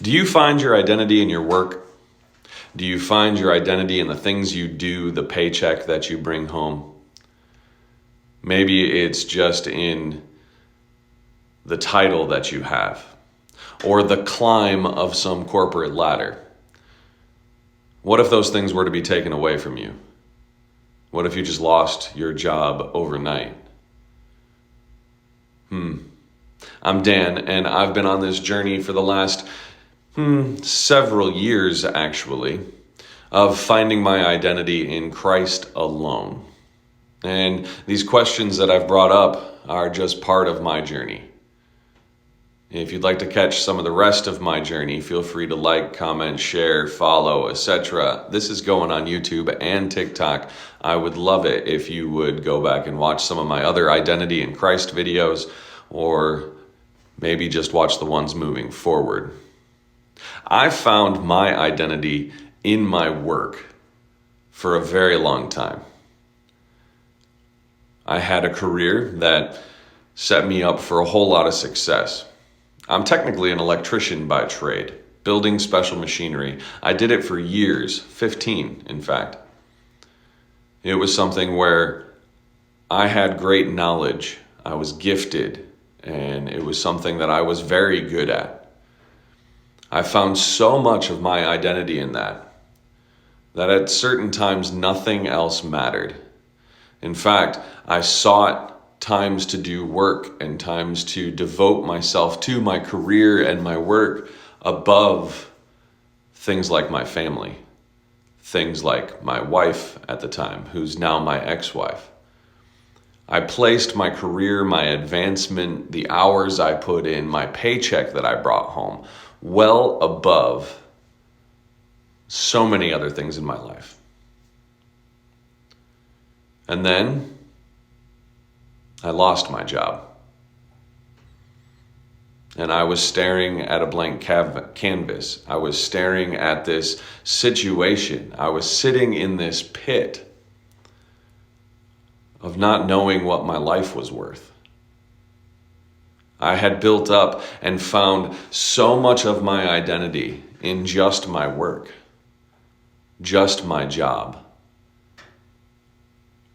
Do you find your identity in your work? Do you find your identity in the things you do, the paycheck that you bring home? Maybe it's just in the title that you have, or the climb of some corporate ladder. What if those things were to be taken away from you? What if you just lost your job overnight? I'm Dan, and I've been on this journey for the last several years, actually, of finding my identity in Christ alone. And these questions that I've brought up are just part of my journey. If you'd like to catch some of the rest of my journey, feel free to like, comment, share, follow, etc. This is going on YouTube and TikTok. I would love it if you would go back and watch some of my other Identity in Christ videos, or maybe just watch the ones moving forward. I found my identity in my work for a very long time. I had a career that set me up for a whole lot of success. I'm technically an electrician by trade, building special machinery. I did it for years, 15 in fact. It was something where I had great knowledge, I was gifted, and it was something that I was very good at. I found so much of my identity in that at certain times nothing else mattered. In fact, I sought times to do work and times to devote myself to my career and my work above things like my family, things like my wife at the time, who's now my ex-wife. I placed my career, my advancement, the hours I put in, my paycheck that I brought home, well above so many other things in my life. And then I lost my job. And I was staring at a blank canvas. I was staring at this situation. I was sitting in this pit of not knowing what my life was worth. I had built up and found so much of my identity in just my work, just my job,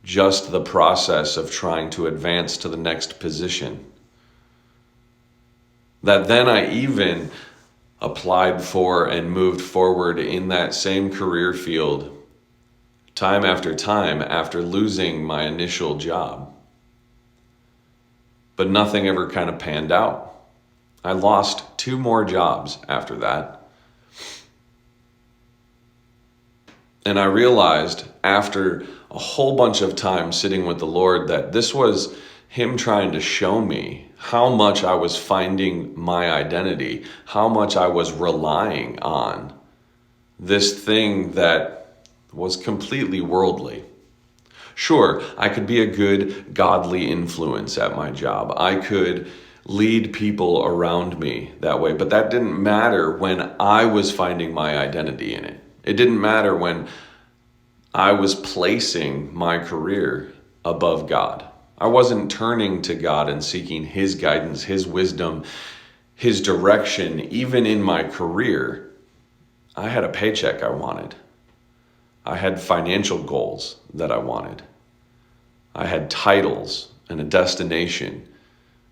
just the process of trying to advance to the next position, that then I even applied for and moved forward in that same career field time after losing my initial job. But nothing ever kind of panned out. I lost 2 more jobs after that. And I realized after a whole bunch of time sitting with the Lord that this was Him trying to show me how much I was finding my identity, how much I was relying on this thing that was completely worldly. Sure, I could be a good godly influence at my job. I could lead people around me that way, but that didn't matter when I was finding my identity in it. It didn't matter when I was placing my career above God. I wasn't turning to God and seeking His guidance, His wisdom, His direction. Even in my career, I had a paycheck I wanted. I had financial goals that I wanted. I had titles and a destination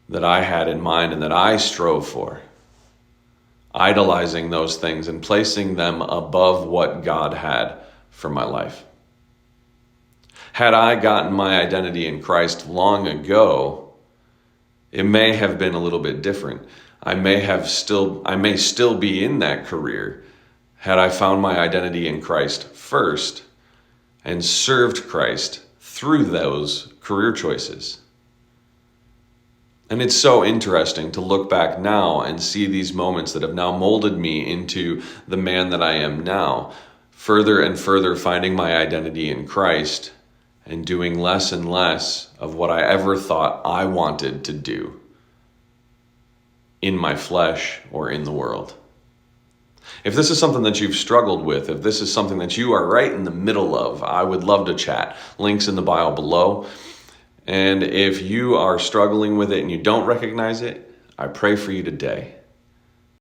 that I had in mind and that I strove for, idolizing those things and placing them above what God had for my life. Had I gotten my identity in Christ long ago, it may have been a little bit different. I may still be in that career had I found my identity in Christ first and served Christ through those career choices. And it's so interesting to look back now and see these moments that have now molded me into the man that I am now, further and further finding my identity in Christ and doing less and less of what I ever thought I wanted to do in my flesh or in the world. If this is something that you've struggled with, if this is something that you are right in the middle of, I would love to chat. Links in the bio below. And if you are struggling with it and you don't recognize it, I pray for you today